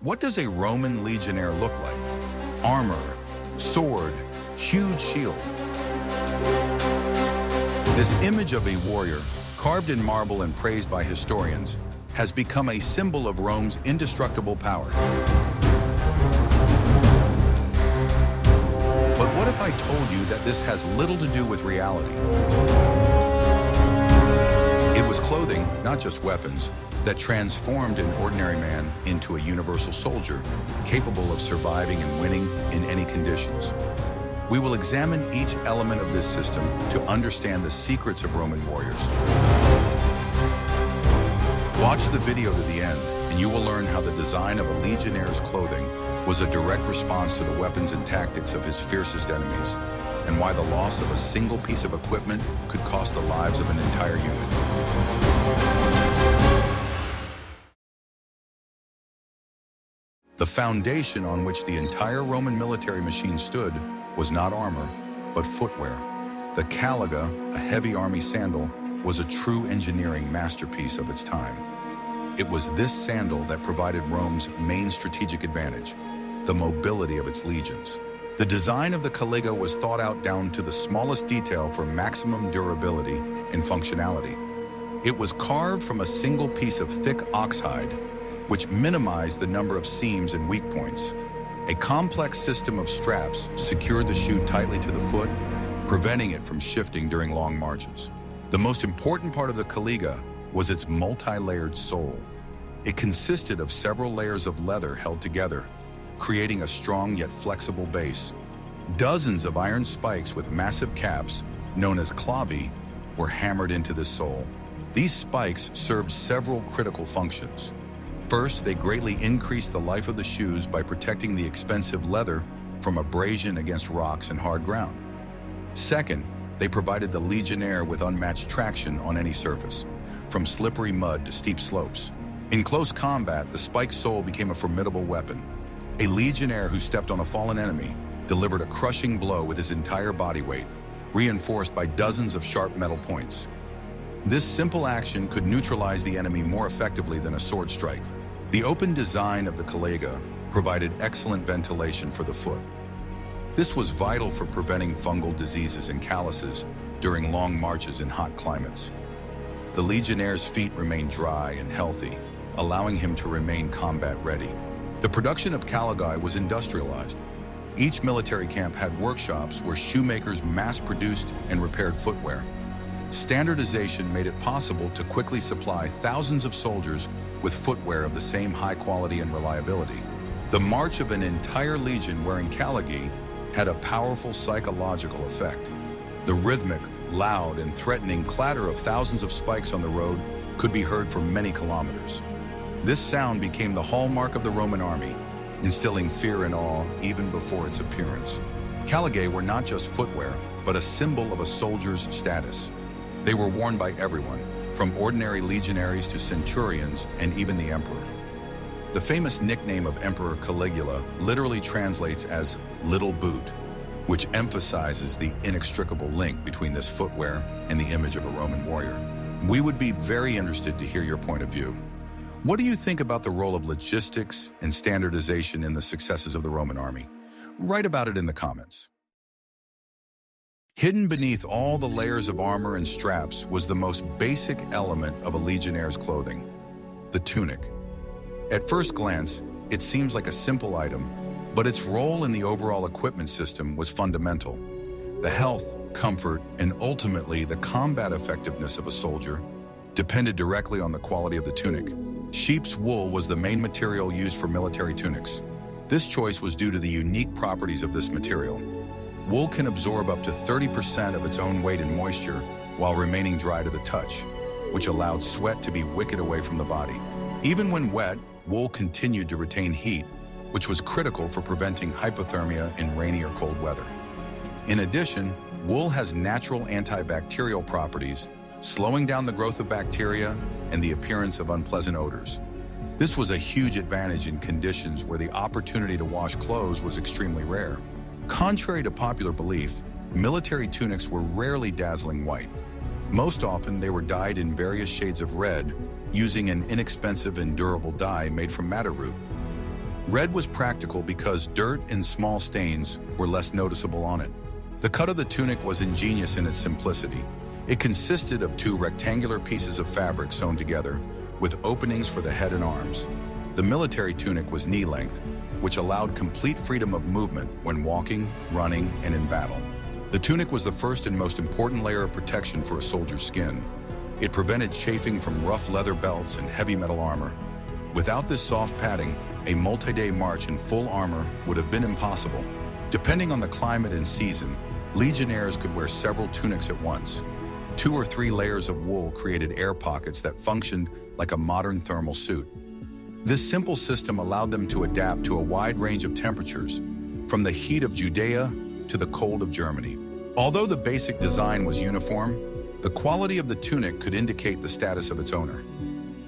What does a Roman legionnaire look like? Armor, sword, huge shield. This image of a warrior, carved in marble and praised by historians, has become a symbol of Rome's indestructible power. But what if I told you that this has little to do with reality? It was clothing, not just weapons, that transformed an ordinary man into a universal soldier, capable of surviving and winning in any conditions. We will examine each element of this system to understand the secrets of Roman warriors. Watch the video to the end, and you will learn how the design of a legionnaire's clothing was a direct response to the weapons and tactics of his fiercest enemies, and why the loss of a single piece of equipment could cost the lives of an entire unit. The foundation on which the entire Roman military machine stood was not armor, but footwear. The caliga, a heavy army sandal, was a true engineering masterpiece of its time. It was this sandal that provided Rome's main strategic advantage, the mobility of its legions. The design of the caliga was thought out down to the smallest detail for maximum durability and functionality. It was carved from a single piece of thick oxhide, which minimized the number of seams and weak points. A complex system of straps secured the shoe tightly to the foot, preventing it from shifting during long marches. The most important part of the caliga was its multi-layered sole. It consisted of several layers of leather held together, creating a strong yet flexible base. Dozens of iron spikes with massive caps, known as clavi, were hammered into this sole. These spikes served several critical functions. First, they greatly increased the life of the shoes by protecting the expensive leather from abrasion against rocks and hard ground. Second, they provided the legionnaire with unmatched traction on any surface, from slippery mud to steep slopes. In close combat, the spiked sole became a formidable weapon. A legionnaire who stepped on a fallen enemy delivered a crushing blow with his entire body weight, reinforced by dozens of sharp metal points. This simple action could neutralize the enemy more effectively than a sword strike. The open design of the caliga provided excellent ventilation for the foot. This was vital for preventing fungal diseases and calluses during long marches in hot climates. The legionnaire's feet remained dry and healthy, allowing him to remain combat ready. The production of caligae was industrialized. Each military camp had workshops where shoemakers mass-produced and repaired footwear. Standardization made it possible to quickly supply thousands of soldiers with footwear of the same high quality and reliability. The march of an entire legion wearing caligae had a powerful psychological effect. The rhythmic, loud, and threatening clatter of thousands of spikes on the road could be heard for many kilometers. This sound became the hallmark of the Roman army, instilling fear and awe even before its appearance. Caligae were not just footwear, but a symbol of a soldier's status. They were worn by everyone, from ordinary legionaries to centurions and even the emperor. The famous nickname of Emperor Caligula literally translates as "little boot," which emphasizes the inextricable link between this footwear and the image of a Roman warrior. We would be very interested to hear your point of view. What do you think about the role of logistics and standardization in the successes of the Roman army? Write about it in the comments. Hidden beneath all the layers of armor and straps was the most basic element of a legionnaire's clothing, the tunic. At first glance, it seems like a simple item, but its role in the overall equipment system was fundamental. The health, comfort, and ultimately the combat effectiveness of a soldier depended directly on the quality of the tunic. Sheep's wool was the main material used for military tunics. This choice was due to the unique properties of this material. Wool can absorb up to 30% of its own weight in moisture while remaining dry to the touch, which allowed sweat to be wicked away from the body. Even when wet, wool continued to retain heat, which was critical for preventing hypothermia in rainy or cold weather. In addition, wool has natural antibacterial properties, slowing down the growth of bacteria and the appearance of unpleasant odors. This was a huge advantage in conditions where the opportunity to wash clothes was extremely rare. Contrary to popular belief, military tunics were rarely dazzling white. Most often, they were dyed in various shades of red, using an inexpensive and durable dye made from madder root. Red was practical because dirt and small stains were less noticeable on it. The cut of the tunic was ingenious in its simplicity. It consisted of two rectangular pieces of fabric sewn together, with openings for the head and arms. The military tunic was knee-length, which allowed complete freedom of movement when walking, running, and in battle. The tunic was the first and most important layer of protection for a soldier's skin. It prevented chafing from rough leather belts and heavy metal armor. Without this soft padding, a multi-day march in full armor would have been impossible. Depending on the climate and season, Legionnaires could wear several tunics at once. 2 or 3 layers of wool created air pockets that functioned like a modern thermal suit. This simple system allowed them to adapt to a wide range of temperatures, from the heat of Judea to the cold of Germany. Although the basic design was uniform, the quality of the tunic could indicate the status of its owner.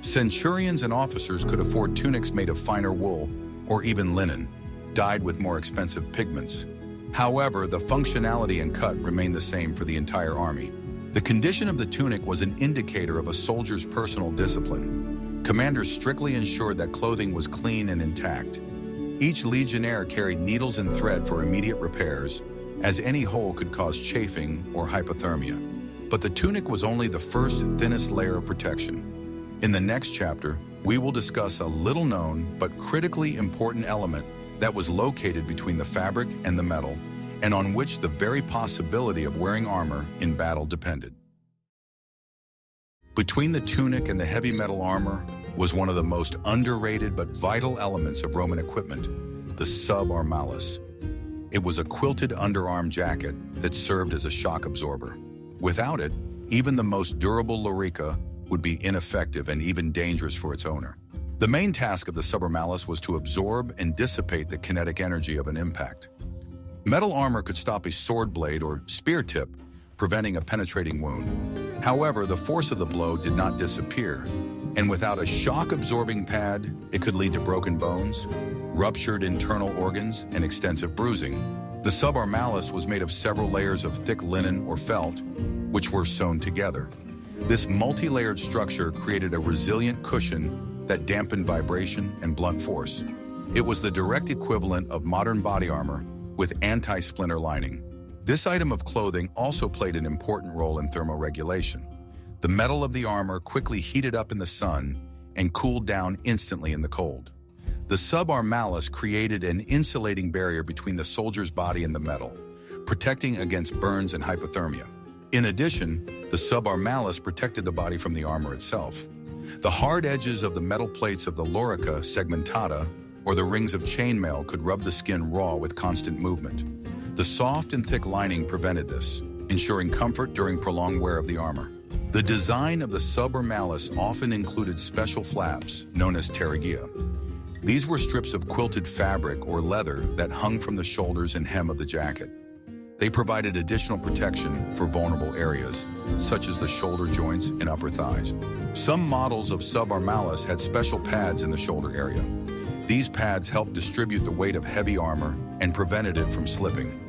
Centurions and officers could afford tunics made of finer wool or even linen, dyed with more expensive pigments. However, the functionality and cut remained the same for the entire army. The condition of the tunic was an indicator of a soldier's personal discipline. Commanders strictly ensured that clothing was clean and intact. Each legionnaire carried needles and thread for immediate repairs, as any hole could cause chafing or hypothermia. But the tunic was only the first, thinnest layer of protection. In the next chapter, we will discuss a little-known but critically important element that was located between the fabric and the metal, and on which the very possibility of wearing armor in battle depended. Between the tunic and the heavy metal armor was one of the most underrated but vital elements of Roman equipment, the Subarmalis. It was a quilted underarm jacket that served as a shock absorber. Without it, even the most durable lorica would be ineffective and even dangerous for its owner. The main task of the Subarmalis was to absorb and dissipate the kinetic energy of an impact. Metal armor could stop a sword blade or spear tip, preventing a penetrating wound. However, the force of the blow did not disappear, and without a shock-absorbing pad, it could lead to broken bones, ruptured internal organs, and extensive bruising. The Subarmalis was made of several layers of thick linen or felt, which were sewn together. This multi-layered structure created a resilient cushion that dampened vibration and blunt force. It was the direct equivalent of modern body armor with anti-splinter lining. This item of clothing also played an important role in thermoregulation. The metal of the armor quickly heated up in the sun and cooled down instantly in the cold. The Subarmalis created an insulating barrier between the soldier's body and the metal, protecting against burns and hypothermia. In addition, the Subarmalis protected the body from the armor itself. The hard edges of the metal plates of the lorica segmentata, or the rings of chainmail, could rub the skin raw with constant movement. The soft and thick lining prevented this, ensuring comfort during prolonged wear of the armor. The design of the Subarmalis often included special flaps, known as pterygia. These were strips of quilted fabric or leather that hung from the shoulders and hem of the jacket. They provided additional protection for vulnerable areas, such as the shoulder joints and upper thighs. Some models of Subarmalis had special pads in the shoulder area. These pads helped distribute the weight of heavy armor and prevented it from slipping.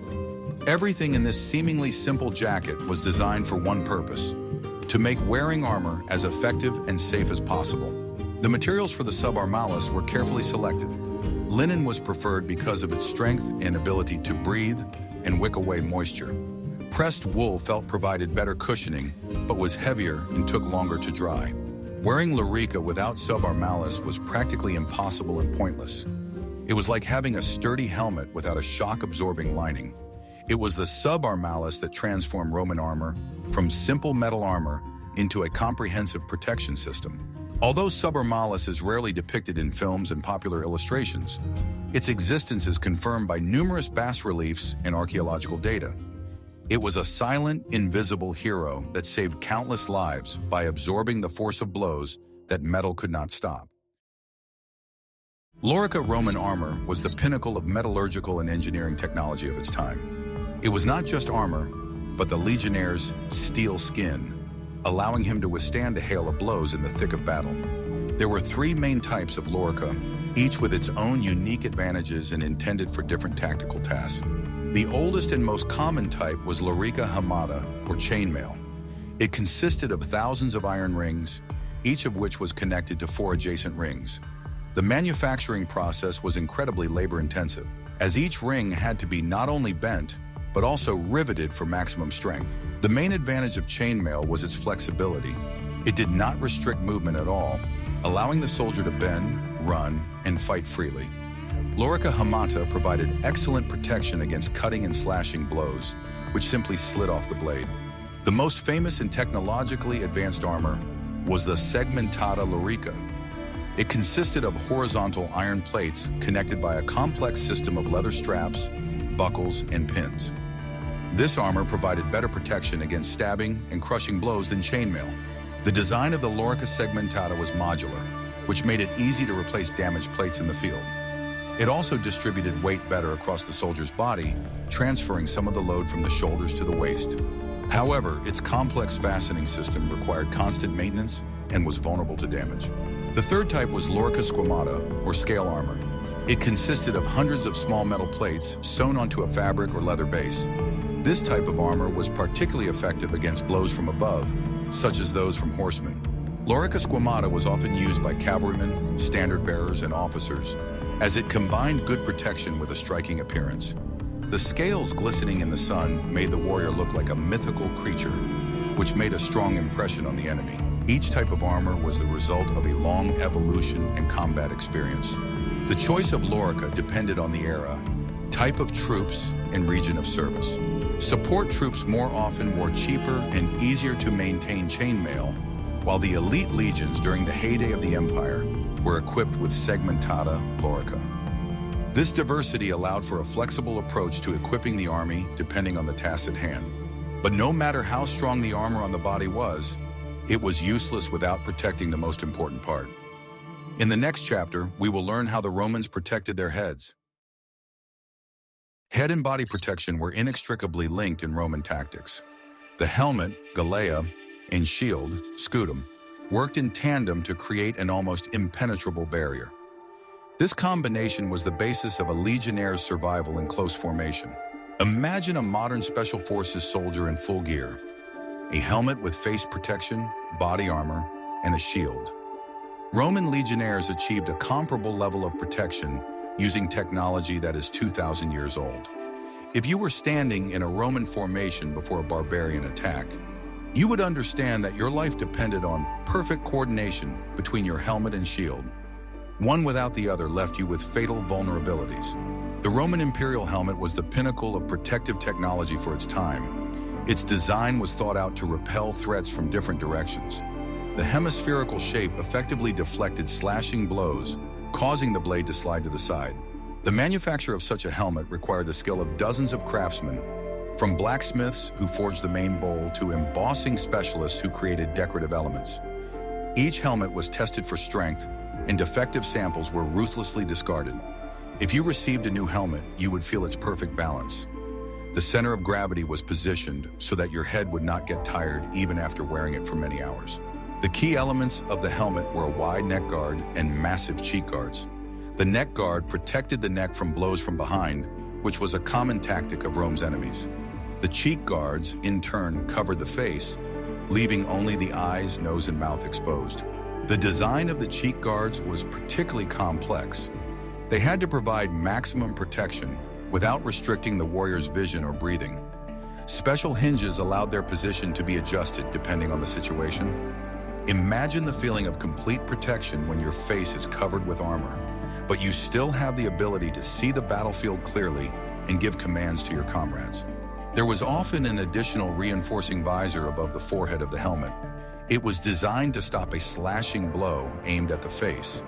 Everything in this seemingly simple jacket was designed for one purpose: to make wearing armor as effective and safe as possible. The materials for the Subarmalis were carefully selected. Linen was preferred because of its strength and ability to breathe and wick away moisture. Pressed wool felt provided better cushioning, but was heavier and took longer to dry. Wearing lorica without Subarmalis was practically impossible and pointless. It was like having a sturdy helmet without a shock-absorbing lining. It was the Subarmalis that transformed Roman armor from simple metal armor into a comprehensive protection system. Although Subarmalis is rarely depicted in films and popular illustrations, its existence is confirmed by numerous bas-reliefs and archaeological data. It was a silent, invisible hero that saved countless lives by absorbing the force of blows that metal could not stop. Lorica Roman armor was the pinnacle of metallurgical and engineering technology of its time. It was not just armor, but the legionnaire's steel skin, allowing him to withstand a hail of blows in the thick of battle. There were 3 main types of lorica, each with its own unique advantages and intended for different tactical tasks. The oldest and most common type was lorica hamada, or chainmail. It consisted of thousands of iron rings, each of which was connected to 4 adjacent rings. The manufacturing process was incredibly labor-intensive, as each ring had to be not only bent, but also riveted for maximum strength. The main advantage of chainmail was its flexibility. It did not restrict movement at all, allowing the soldier to bend, run, and fight freely. Lorica hamata provided excellent protection against cutting and slashing blows, which simply slid off the blade. The most famous and technologically advanced armor was the segmentata lorica. It consisted of horizontal iron plates connected by a complex system of leather straps, buckles, and pins. This armor provided better protection against stabbing and crushing blows than chainmail. The design of the lorica segmentata was modular, which made it easy to replace damaged plates in the field. It also distributed weight better across the soldier's body, transferring some of the load from the shoulders to the waist. However, its complex fastening system required constant maintenance and was vulnerable to damage. The third type was lorica squamata, or scale armor. It consisted of hundreds of small metal plates sewn onto a fabric or leather base. This type of armor was particularly effective against blows from above, such as those from horsemen. Lorica squamata was often used by cavalrymen, standard bearers, and officers, as it combined good protection with a striking appearance. The scales glistening in the sun made the warrior look like a mythical creature, which made a strong impression on the enemy. Each type of armor was the result of a long evolution and combat experience. The choice of lorica depended on the era, type of troops, and region of service. Support troops more often wore cheaper and easier to maintain chainmail, while the elite legions during the heyday of the empire were equipped with segmentata lorica. This diversity allowed for a flexible approach to equipping the army depending on the task at hand. But no matter how strong the armor on the body was, it was useless without protecting the most important part. In the next chapter, we will learn how the Romans protected their heads. Head and body protection were inextricably linked in Roman tactics. The helmet, galea, and shield, scutum, worked in tandem to create an almost impenetrable barrier. This combination was the basis of a legionnaire's survival in close formation. Imagine a modern special forces soldier in full gear, a helmet with face protection, body armor, and a shield. Roman legionnaires achieved a comparable level of protection using technology that is 2,000 years old. If you were standing in a Roman formation before a barbarian attack, you would understand that your life depended on perfect coordination between your helmet and shield. One without the other left you with fatal vulnerabilities. The Roman imperial helmet was the pinnacle of protective technology for its time. Its design was thought out to repel threats from different directions. The hemispherical shape effectively deflected slashing blows, causing the blade to slide to the side. The manufacture of such a helmet required the skill of dozens of craftsmen, from blacksmiths who forged the main bowl to embossing specialists who created decorative elements. Each helmet was tested for strength, and defective samples were ruthlessly discarded. If you received a new helmet, you would feel its perfect balance. The center of gravity was positioned so that your head would not get tired even after wearing it for many hours. The key elements of the helmet were a wide neck guard and massive cheek guards. The neck guard protected the neck from blows from behind, which was a common tactic of Rome's enemies. The cheek guards, in turn, covered the face, leaving only the eyes, nose, and mouth exposed. The design of the cheek guards was particularly complex. They had to provide maximum protection without restricting the warrior's vision or breathing. Special hinges allowed their position to be adjusted depending on the situation. Imagine the feeling of complete protection when your face is covered with armor, but you still have the ability to see the battlefield clearly and give commands to your comrades. There was often an additional reinforcing visor above the forehead of the helmet. It was designed to stop a slashing blow aimed at the face.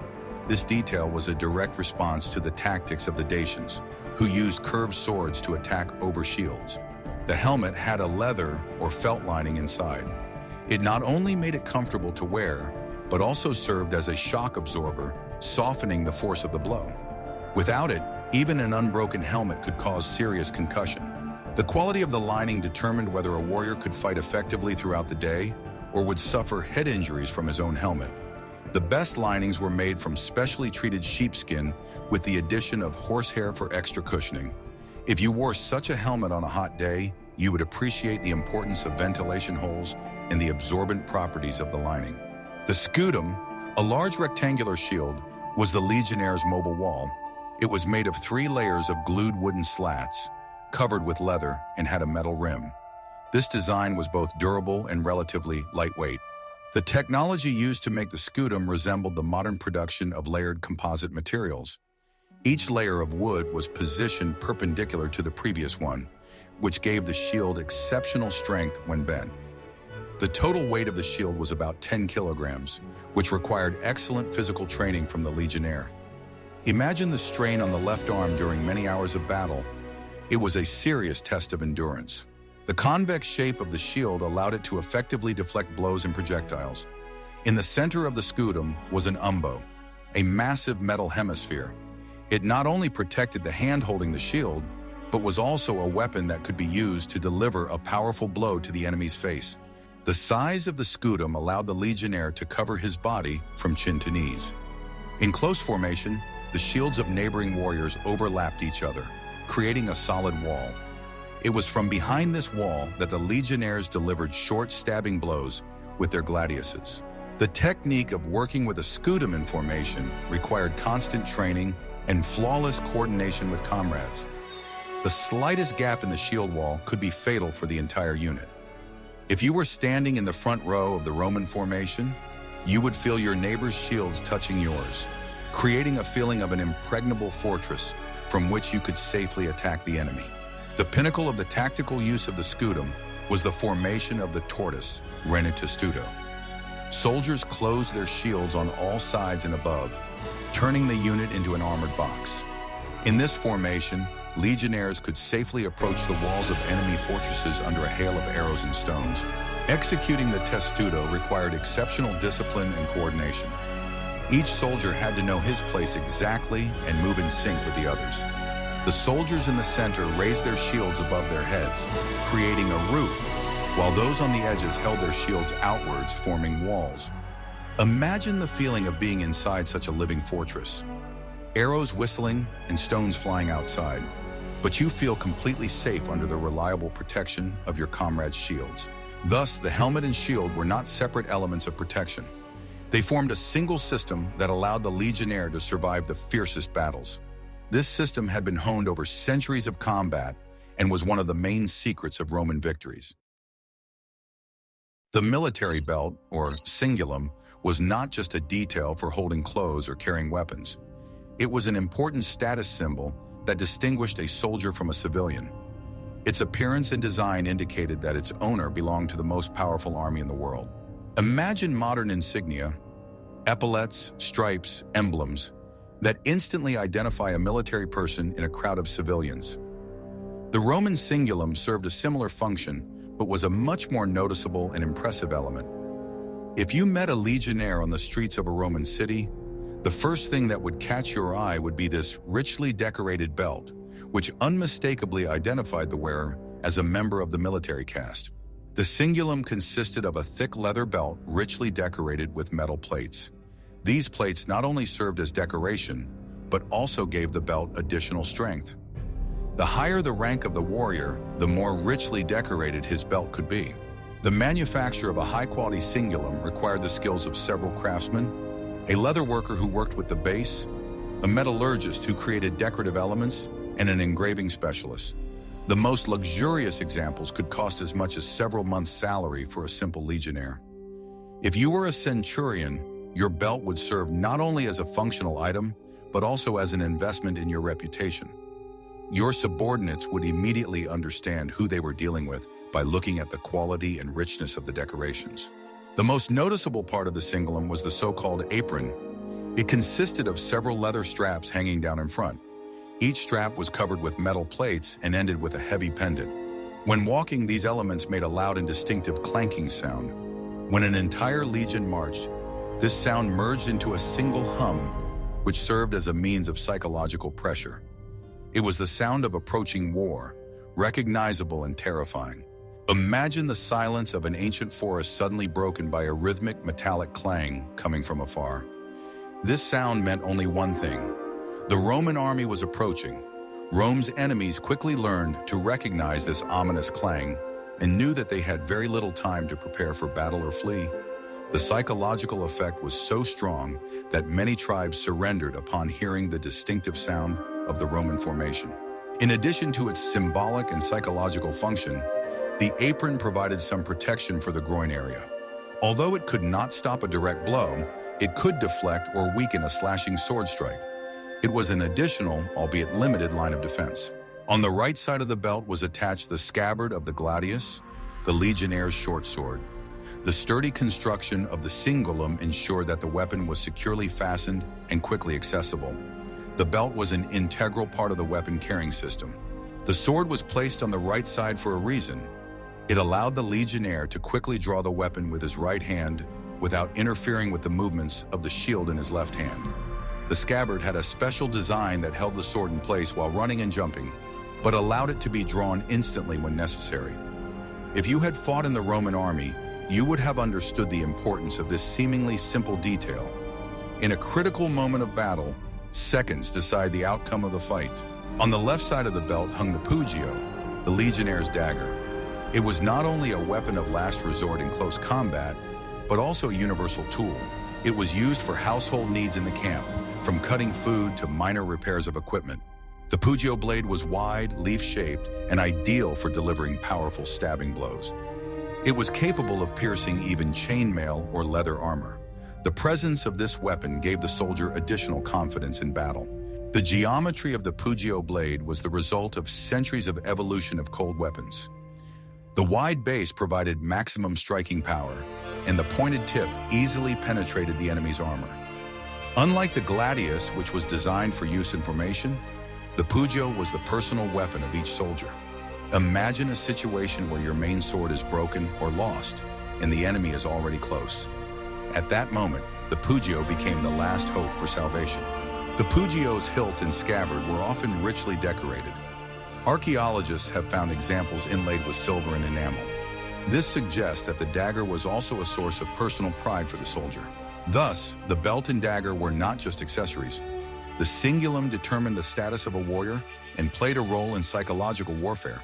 This detail was a direct response to the tactics of the Dacians, who used curved swords to attack over shields. The helmet had a leather or felt lining inside. It not only made it comfortable to wear, but also served as a shock absorber, softening the force of the blow. Without it, even an unbroken helmet could cause serious concussion. The quality of the lining determined whether a warrior could fight effectively throughout the day or would suffer head injuries from his own helmet. The best linings were made from specially treated sheepskin with the addition of horsehair for extra cushioning. If you wore such a helmet on a hot day, you would appreciate the importance of ventilation holes and the absorbent properties of the lining. The scutum, a large rectangular shield, was the Legionnaires' mobile wall. It was made of 3 layers of glued wooden slats, covered with leather, and had a metal rim. This design was both durable and relatively lightweight. The technology used to make the Singulum resembled the modern production of layered composite materials. Each layer of wood was positioned perpendicular to the previous one, which gave the shield exceptional strength when bent. The total weight of the shield was about 10 kilograms, which required excellent physical training from the Legionnaire. Imagine the strain on the left arm during many hours of battle. It was a serious test of endurance. The convex shape of the shield allowed it to effectively deflect blows and projectiles. In the center of the Singulum was an umbo, a massive metal hemisphere. It not only protected the hand holding the shield, but was also a weapon that could be used to deliver a powerful blow to the enemy's face. The size of the Singulum allowed the Legionnaire to cover his body from chin to knees. In close formation, the shields of neighboring warriors overlapped each other, creating a solid wall. It was from behind this wall that the Legionnaires delivered short stabbing blows with their gladiuses. The technique of working with a Singulum in formation required constant training and flawless coordination with comrades. The slightest gap in the shield wall could be fatal for the entire unit. If you were standing in the front row of the Roman formation, you would feel your neighbor's shields touching yours, creating a feeling of an impregnable fortress from which you could safely attack the enemy. The pinnacle of the tactical use of the Singulum was the formation of the tortoise, renitestudo. Soldiers closed their shields on all sides and above, turning the unit into an armored box. In this formation, Legionnaires could safely approach the walls of enemy fortresses under a hail of arrows and stones. Executing the testudo required exceptional discipline and coordination. Each soldier had to know his place exactly and move in sync with the others. The soldiers in the center raised their shields above their heads, creating a roof, while those on the edges held their shields outwards, forming walls. Imagine the feeling of being inside such a living fortress. Arrows whistling and stones flying outside, but you feel completely safe under the reliable protection of your comrades' shields. Thus, the helmet and shield were not separate elements of protection. They formed a single system that allowed the Legionnaire to survive the fiercest battles. This system had been honed over centuries of combat and was one of the main secrets of Roman victories. The military belt, or Singulum, was not just a detail for holding clothes or carrying weapons. It was an important status symbol that distinguished a soldier from a civilian. Its appearance and design indicated that its owner belonged to the most powerful army in the world. Imagine modern insignia, epaulets, stripes, emblems, that instantly identify a military person in a crowd of civilians. The Roman Singulum served a similar function, but was a much more noticeable and impressive element. If you met a legionnaire on the streets of a Roman city, the first thing that would catch your eye would be this richly decorated belt, which unmistakably identified the wearer as a member of the military caste. The Singulum consisted of a thick leather belt richly decorated with metal plates. These plates not only served as decoration, but also gave the belt additional strength. The higher the rank of the warrior, the more richly decorated his belt could be. The manufacture of a high-quality Singulum required the skills of several craftsmen, a leather worker who worked with the base, a metallurgist who created decorative elements, and an engraving specialist. The most luxurious examples could cost as much as several months' salary for a simple legionnaire. If you were a centurion, your belt would serve not only as a functional item, but also as an investment in your reputation. Your subordinates would immediately understand who they were dealing with by looking at the quality and richness of the decorations. The most noticeable part of the Singulum was the so-called apron. It consisted of several leather straps hanging down in front. Each strap was covered with metal plates and ended with a heavy pendant. When walking, these elements made a loud and distinctive clanking sound. When an entire legion marched, this sound merged into a single hum, which served as a means of psychological pressure. It was the sound of approaching war, recognizable and terrifying. Imagine the silence of an ancient forest suddenly broken by a rhythmic metallic clang coming from afar. This sound meant only one thing. The Roman army was approaching. Rome's enemies quickly learned to recognize this ominous clang and knew that they had very little time to prepare for battle or flee. The psychological effect was so strong that many tribes surrendered upon hearing the distinctive sound of the Roman formation. In addition to its symbolic and psychological function, the apron provided some protection for the groin area. Although it could not stop a direct blow, it could deflect or weaken a slashing sword strike. It was an additional, albeit limited, line of defense. On the right side of the belt was attached the scabbard of the gladius, the Legionnaire's short sword. The sturdy construction of the Singulum ensured that the weapon was securely fastened and quickly accessible. The belt was an integral part of the weapon carrying system. The sword was placed on the right side for a reason. It allowed the Legionnaire to quickly draw the weapon with his right hand without interfering with the movements of the shield in his left hand. The scabbard had a special design that held the sword in place while running and jumping, but allowed it to be drawn instantly when necessary. If you had fought in the Roman army, you would have understood the importance of this seemingly simple detail. In a critical moment of battle, seconds decide the outcome of the fight. On the left side of the belt hung the pugio, the Legionnaire's dagger. It was not only a weapon of last resort in close combat, but also a universal tool. It was used for household needs in the camp, from cutting food to minor repairs of equipment. The pugio blade was wide, leaf-shaped, and ideal for delivering powerful stabbing blows. It was capable of piercing even chainmail or leather armor. The presence of this weapon gave the soldier additional confidence in battle. The geometry of the pugio blade was the result of centuries of evolution of cold weapons. The wide base provided maximum striking power, and the pointed tip easily penetrated the enemy's armor. Unlike the gladius, which was designed for use in formation, the pugio was the personal weapon of each soldier. Imagine a situation where your main sword is broken or lost, and the enemy is already close. At that moment, the pugio became the last hope for salvation. The pugio's hilt and scabbard were often richly decorated. Archaeologists have found examples inlaid with silver and enamel. This suggests that the dagger was also a source of personal pride for the soldier. Thus, the belt and dagger were not just accessories. The Singulum determined the status of a warrior and played a role in psychological warfare.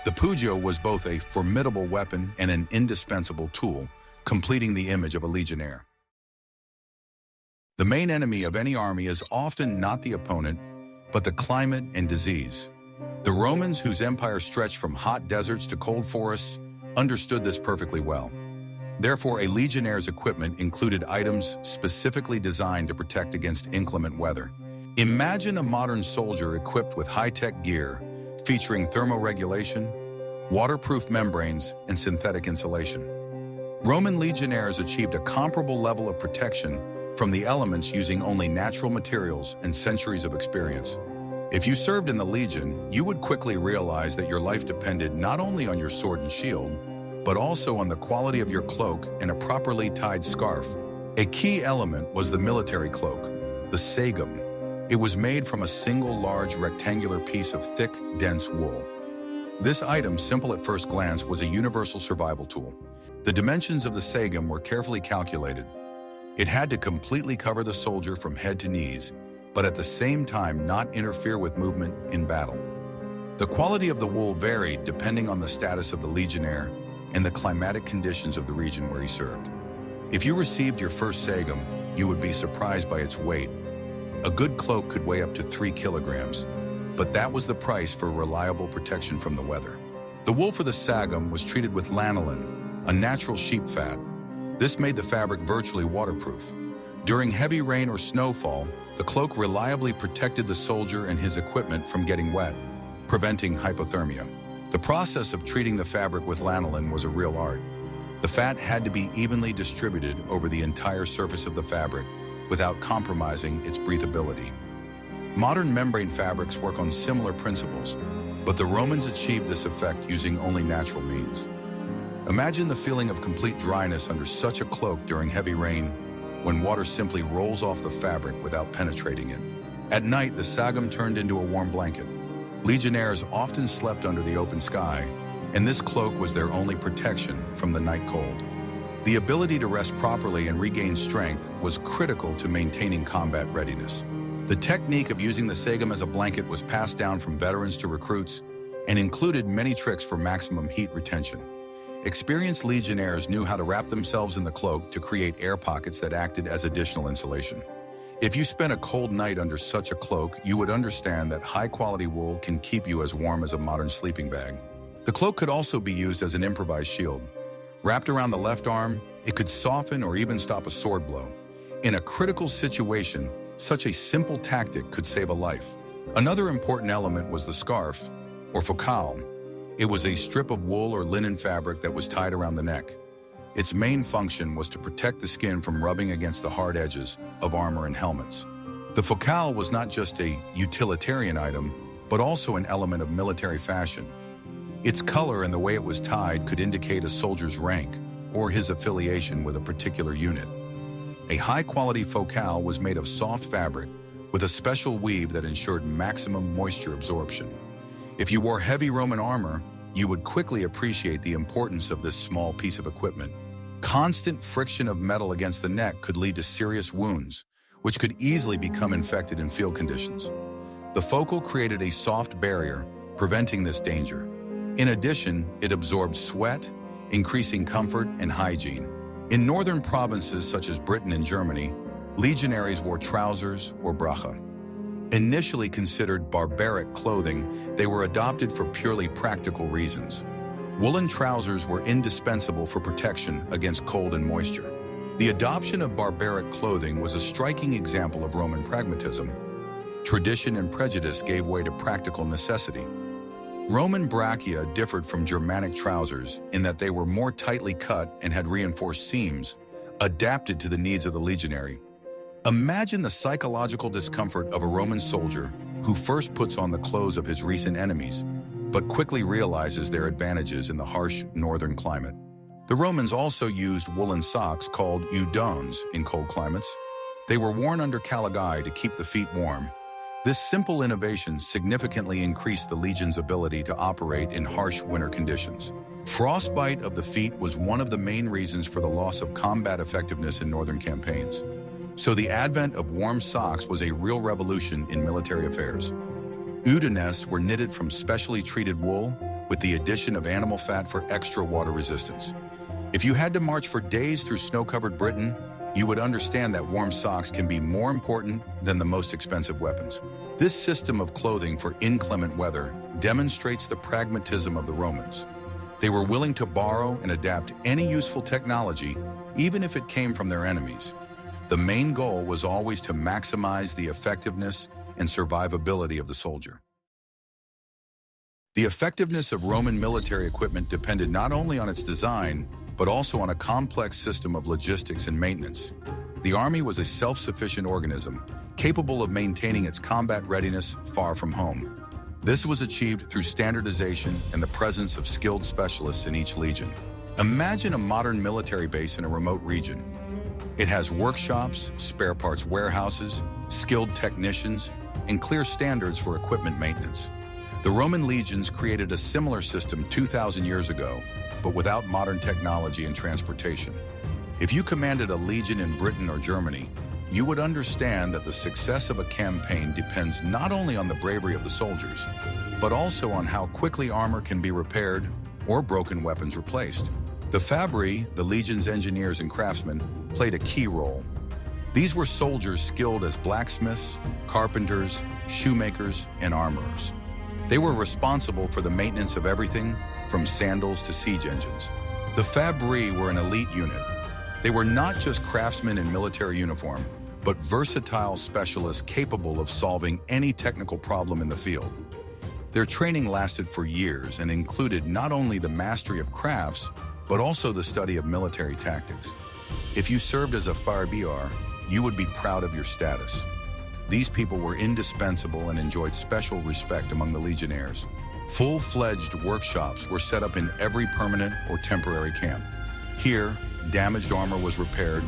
The pugio was both a formidable weapon and an indispensable tool, completing the image of a legionnaire. The main enemy of any army is often not the opponent, but the climate and disease. The Romans, whose empire stretched from hot deserts to cold forests, understood this perfectly well. Therefore, a legionnaire's equipment included items specifically designed to protect against inclement weather. Imagine a modern soldier equipped with high-tech gear featuring thermoregulation, waterproof membranes, and synthetic insulation. Roman legionnaires achieved a comparable level of protection from the elements using only natural materials and centuries of experience. If you served in the legion, you would quickly realize that your life depended not only on your sword and shield, but also on the quality of your cloak and a properly tied scarf. A key element was the military cloak, the sagum. It was made from a single large rectangular piece of thick, dense wool. This item, simple at first glance, was a universal survival tool. The dimensions of the sagum were carefully calculated. It had to completely cover the soldier from head to knees, but at the same time not interfere with movement in battle. The quality of the wool varied depending on the status of the legionnaire and the climatic conditions of the region where he served. If you received your first sagum, you would be surprised by its weight. A good cloak could weigh up to 3 kilograms, but that was the price for reliable protection from the weather. The wool for the sagum was treated with lanolin, a natural sheep fat. This made the fabric virtually waterproof. During heavy rain or snowfall, the cloak reliably protected the soldier and his equipment from getting wet, preventing hypothermia. The process of treating the fabric with lanolin was a real art. The fat had to be evenly distributed over the entire surface of the fabric without compromising its breathability. Modern membrane fabrics work on similar principles, but the Romans achieved this effect using only natural means. Imagine the feeling of complete dryness under such a cloak during heavy rain, when water simply rolls off the fabric without penetrating it. At night, the sagum turned into a warm blanket. Legionnaires often slept under the open sky, and this cloak was their only protection from the night cold. The ability to rest properly and regain strength was critical to maintaining combat readiness. The technique of using the sagum as a blanket was passed down from veterans to recruits and included many tricks for maximum heat retention. Experienced legionnaires knew how to wrap themselves in the cloak to create air pockets that acted as additional insulation. If you spent a cold night under such a cloak, you would understand that high-quality wool can keep you as warm as a modern sleeping bag. The cloak could also be used as an improvised shield. Wrapped around the left arm, it could soften or even stop a sword blow. In a critical situation, such a simple tactic could save a life. Another important element was the scarf, or focal. It was a strip of wool or linen fabric that was tied around the neck. Its main function was to protect the skin from rubbing against the hard edges of armor and helmets. The focal was not just a utilitarian item, but also an element of military fashion. Its color and the way it was tied could indicate a soldier's rank or his affiliation with a particular unit. A high-quality focal was made of soft fabric with a special weave that ensured maximum moisture absorption. If you wore heavy Roman armor, you would quickly appreciate the importance of this small piece of equipment. Constant friction of metal against the neck could lead to serious wounds, which could easily become infected in field conditions. The focal created a soft barrier, preventing this danger. In addition, it absorbed sweat, increasing comfort and hygiene. In northern provinces such as Britain and Germany, legionaries wore trousers or bracha. Initially considered barbaric clothing, they were adopted for purely practical reasons. Woolen trousers were indispensable for protection against cold and moisture. The adoption of barbaric clothing was a striking example of Roman pragmatism. Tradition and prejudice gave way to practical necessity. Roman brachia differed from Germanic trousers in that they were more tightly cut and had reinforced seams, adapted to the needs of the legionary. Imagine the psychological discomfort of a Roman soldier who first puts on the clothes of his recent enemies, but quickly realizes their advantages in the harsh northern climate. The Romans also used woolen socks called eudones in cold climates. They were worn under caligae to keep the feet warm. This simple innovation significantly increased the legion's ability to operate in harsh winter conditions. Frostbite of the feet was one of the main reasons for the loss of combat effectiveness in northern campaigns. So the advent of warm socks was a real revolution in military affairs. Eudones were knitted from specially treated wool with the addition of animal fat for extra water resistance. If you had to march for days through snow-covered Britain, you would understand that warm socks can be more important than the most expensive weapons. This system of clothing for inclement weather demonstrates the pragmatism of the Romans. They were willing to borrow and adapt any useful technology, even if it came from their enemies. The main goal was always to maximize the effectiveness and survivability of the soldier. The effectiveness of Roman military equipment depended not only on its design, but also on a complex system of logistics and maintenance. The army was a self-sufficient organism, capable of maintaining its combat readiness far from home. This was achieved through standardization and the presence of skilled specialists in each legion. Imagine a modern military base in a remote region. It has workshops, spare parts warehouses, skilled technicians, and clear standards for equipment maintenance. The Roman legions created a similar system 2,000 years ago, but without modern technology and transportation. If you commanded a legion in Britain or Germany, you would understand that the success of a campaign depends not only on the bravery of the soldiers, but also on how quickly armor can be repaired or broken weapons replaced. The Fabri, the legion's engineers and craftsmen, played a key role. These were soldiers skilled as blacksmiths, carpenters, shoemakers, and armorers. They were responsible for the maintenance of everything from sandals to siege engines. The Fabri were an elite unit. They were not just craftsmen in military uniform, but versatile specialists capable of solving any technical problem in the field. Their training lasted for years and included not only the mastery of crafts, but also the study of military tactics. If you served as a Farbiar, you would be proud of your status. These people were indispensable and enjoyed special respect among the legionnaires. Full-fledged workshops were set up in every permanent or temporary camp. Here, damaged armor was repaired,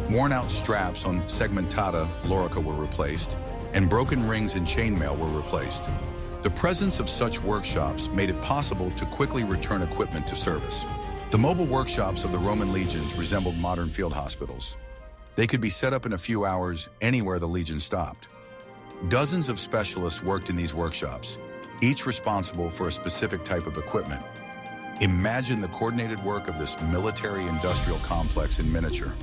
worn-out straps on segmentata lorica were replaced, and broken rings and chainmail were replaced. The presence of such workshops made it possible to quickly return equipment to service. The mobile workshops of the Roman legions resembled modern field hospitals. They could be set up in a few hours anywhere the legion stopped. Dozens of specialists worked in these workshops, each responsible for a specific type of equipment. Imagine the coordinated work of this military-industrial complex in miniature.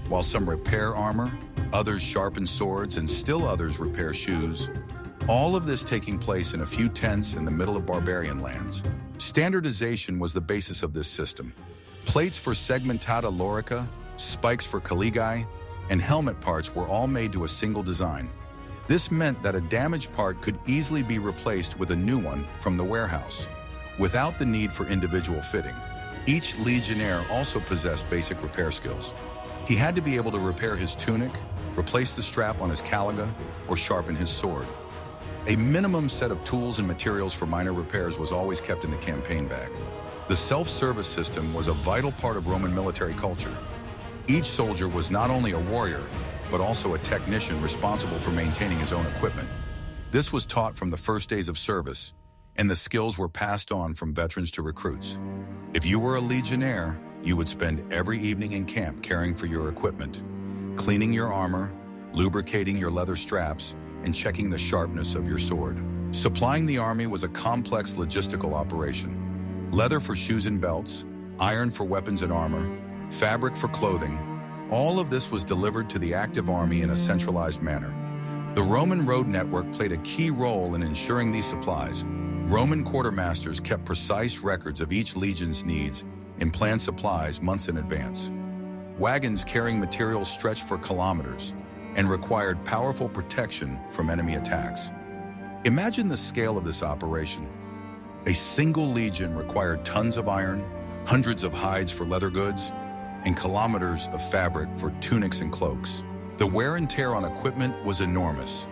While some repair armor, others sharpen swords, and still others repair shoes, all of this taking place in a few tents in the middle of barbarian lands. Standardization was the basis of this system. Plates for segmentata lorica, spikes for caligae, and helmet parts were all made to a single design. This meant that a damaged part could easily be replaced with a new one from the warehouse, without the need for individual fitting. Each legionnaire also possessed basic repair skills. He had to be able to repair his tunic, replace the strap on his caliga, or sharpen his sword. A minimum set of tools and materials for minor repairs was always kept in the campaign bag. The self-service system was a vital part of Roman military culture. Each soldier was not only a warrior, but also a technician responsible for maintaining his own equipment. This was taught from the first days of service, and the skills were passed on from veterans to recruits. If you were a legionnaire, you would spend every evening in camp caring for your equipment, cleaning your armor, lubricating your leather straps, and checking the sharpness of your sword. Supplying the army was a complex logistical operation. Leather for shoes and belts, iron for weapons and armor, fabric for clothing, all of this was delivered to the active army in a centralized manner. The Roman road network played a key role in ensuring these supplies. Roman quartermasters kept precise records of each legion's needs and planned supplies months in advance. Wagons carrying materials stretched for kilometers and required powerful protection from enemy attacks. Imagine the scale of this operation. A single legion required tons of iron, hundreds of hides for leather goods, and kilometers of fabric for tunics and cloaks. The wear and tear on equipment was enormous.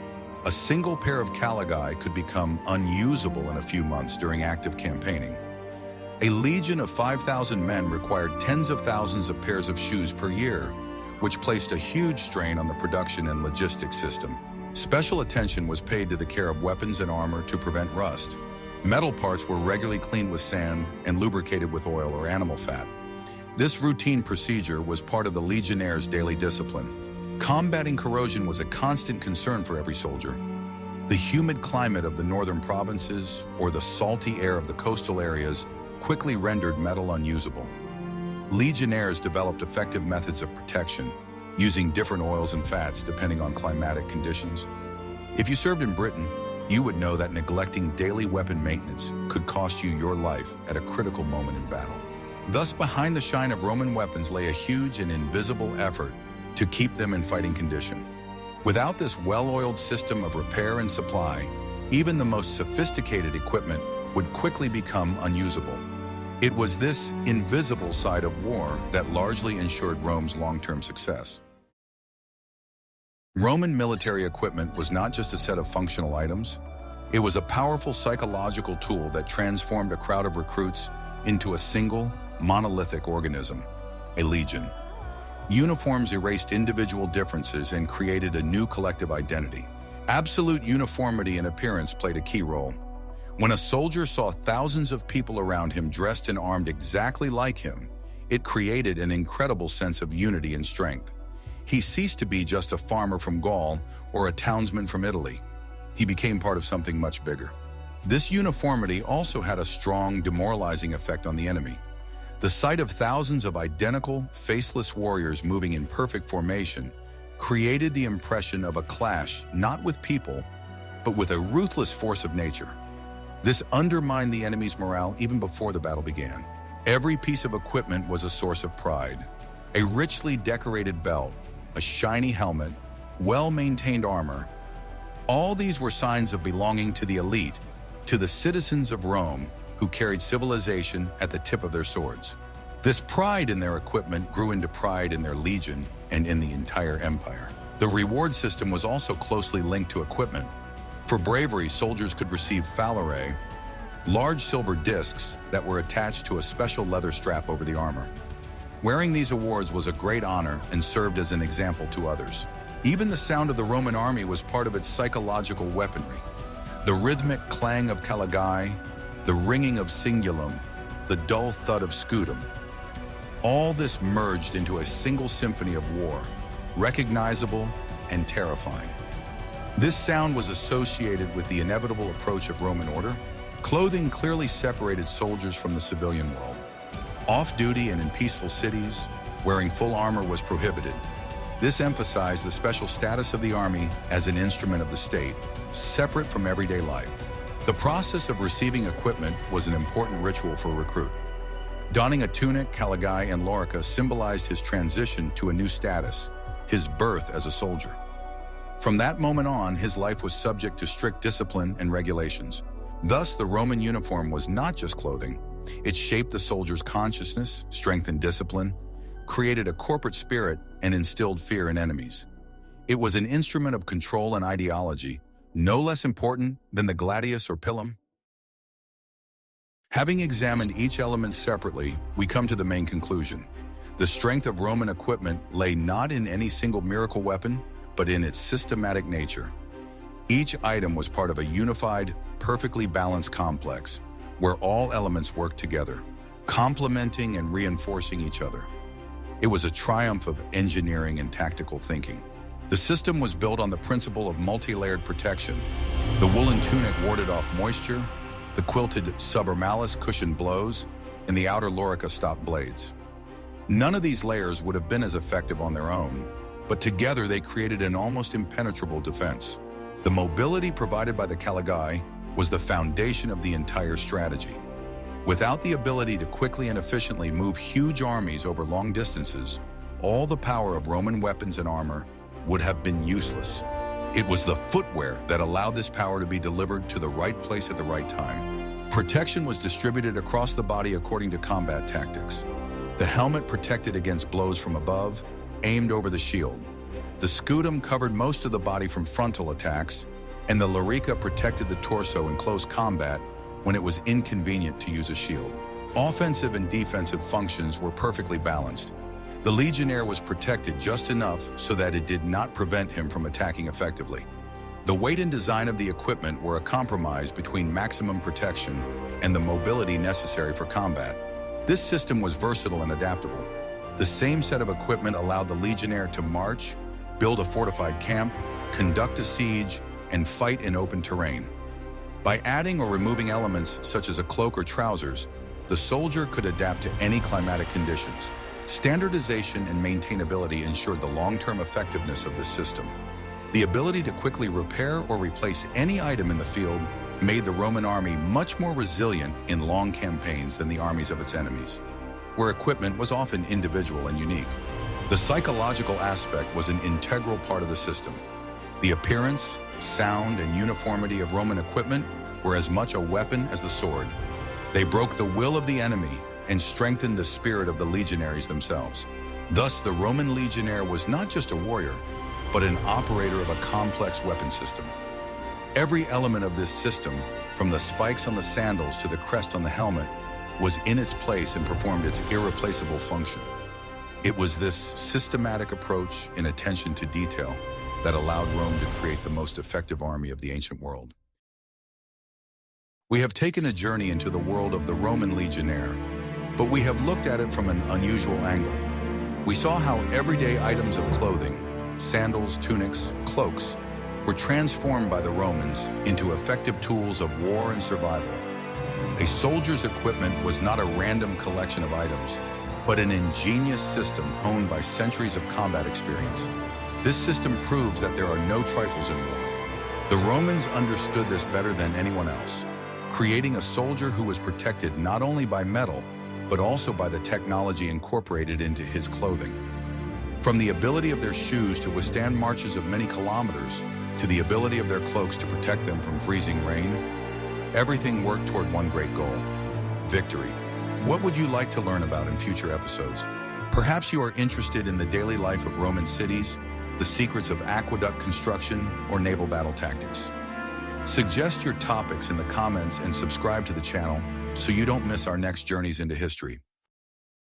A single pair of caligae could become unusable in a few months during active campaigning. A legion of 5,000 men required tens of thousands of pairs of shoes per year, which placed a huge strain on the production and logistics system. Special attention was paid to the care of weapons and armor to prevent rust. Metal parts were regularly cleaned with sand and lubricated with oil or animal fat. This routine procedure was part of the legionnaire's daily discipline. Combating corrosion was a constant concern for every soldier. The humid climate of the northern provinces or the salty air of the coastal areas quickly rendered metal unusable. Legionnaires developed effective methods of protection, using different oils and fats depending on climatic conditions. If you served in Britain, you would know that neglecting daily weapon maintenance could cost you your life at a critical moment in battle. Thus, behind the shine of Roman weapons lay a huge and invisible effort to keep them in fighting condition. Without this well-oiled system of repair and supply, even the most sophisticated equipment would quickly become unusable. It was this invisible side of war that largely ensured Rome's long-term success. Roman military equipment was not just a set of functional items. It was a powerful psychological tool that transformed a crowd of recruits into a single, monolithic organism, a legion. Uniforms erased individual differences and created a new collective identity. Absolute uniformity in appearance played a key role. When a soldier saw thousands of people around him dressed and armed exactly like him, it created an incredible sense of unity and strength. He ceased to be just a farmer from Gaul or a townsman from Italy. He became part of something much bigger. This uniformity also had a strong, demoralizing effect on the enemy. The sight of thousands of identical, faceless warriors moving in perfect formation created the impression of a clash not with people, but with a ruthless force of nature. This undermined the enemy's morale even before the battle began. Every piece of equipment was a source of pride. A richly decorated belt, a shiny helmet, well-maintained armor. All these were signs of belonging to the elite, to the citizens of Rome who carried civilization at the tip of their swords. This pride in their equipment grew into pride in their legion and in the entire empire. The reward system was also closely linked to equipment. For bravery, soldiers could receive phalae, large silver discs that were attached to a special leather strap over the armor. Wearing these awards was a great honor and served as an example to others. Even the sound of the Roman army was part of its psychological weaponry. The rhythmic clang of caligae, the ringing of Singulum, the dull thud of scutum. All this merged into a single symphony of war, recognizable and terrifying. This sound was associated with the inevitable approach of Roman order. Clothing clearly separated soldiers from the civilian world. Off-duty and in peaceful cities, wearing full armor was prohibited. This emphasized the special status of the army as an instrument of the state, separate from everyday life. The process of receiving equipment was an important ritual for a recruit. Donning a tunic, caliga, and lorica symbolized his transition to a new status, his birth as a soldier. From that moment on, his life was subject to strict discipline and regulations. Thus, the Roman uniform was not just clothing. It shaped the soldier's consciousness, strengthened discipline, created a corporate spirit, and instilled fear in enemies. It was an instrument of control and ideology, no less important than the gladius or pilum. Having examined each element separately, we come to the main conclusion. The strength of Roman equipment lay not in any single miracle weapon, but in its systematic nature. Each item was part of a unified, perfectly balanced complex, where all elements worked together, complementing and reinforcing each other. It was a triumph of engineering and tactical thinking. The system was built on the principle of multi-layered protection. The woolen tunic warded off moisture, the quilted Subarmalis cushioned blows, and the outer lorica stopped blades. None of these layers would have been as effective on their own, but together they created an almost impenetrable defense. The mobility provided by the caligae was the foundation of the entire strategy. Without the ability to quickly and efficiently move huge armies over long distances, all the power of Roman weapons and armor would have been useless. It was the footwear that allowed this power to be delivered to the right place at the right time. Protection was distributed across the body according to combat tactics. The helmet protected against blows from above, aimed over the shield. The scutum covered most of the body from frontal attacks, and the lorica protected the torso in close combat when it was inconvenient to use a shield. Offensive and defensive functions were perfectly balanced. The legionnaire was protected just enough so that it did not prevent him from attacking effectively. The weight and design of the equipment were a compromise between maximum protection and the mobility necessary for combat. This system was versatile and adaptable. The same set of equipment allowed the legionnaire to march, build a fortified camp, conduct a siege, and fight in open terrain. By adding or removing elements such as a cloak or trousers, the soldier could adapt to any climatic conditions. Standardization and maintainability ensured the long-term effectiveness of this system. The ability to quickly repair or replace any item in the field made the Roman army much more resilient in long campaigns than the armies of its enemies, where equipment was often individual and unique. The psychological aspect was an integral part of the system. The appearance, sound, and uniformity of Roman equipment were as much a weapon as the sword. They broke the will of the enemy and strengthened the spirit of the legionaries themselves. Thus, the Roman legionnaire was not just a warrior, but an operator of a complex weapon system. Every element of this system, from the spikes on the sandals to the crest on the helmet, was in its place and performed its irreplaceable function. It was this systematic approach and attention to detail that allowed Rome to create the most effective army of the ancient world. We have taken a journey into the world of the Roman legionnaire, but we have looked at it from an unusual angle. We saw how everyday items of clothing, sandals, tunics, cloaks, were transformed by the Romans into effective tools of war and survival. A soldier's equipment was not a random collection of items, but an ingenious system honed by centuries of combat experience. This system proves that there are no trifles in war. The Romans understood this better than anyone else, creating a soldier who was protected not only by metal, but also by the technology incorporated into his clothing. From the ability of their shoes to withstand marches of many kilometers, to the ability of their cloaks to protect them from freezing rain, everything worked toward one great goal: victory. What would you like to learn about in future episodes? Perhaps you are interested in the daily life of Roman cities, the secrets of aqueduct construction, or naval battle tactics. Suggest your topics in the comments and subscribe to the channel so you don't miss our next journeys into history.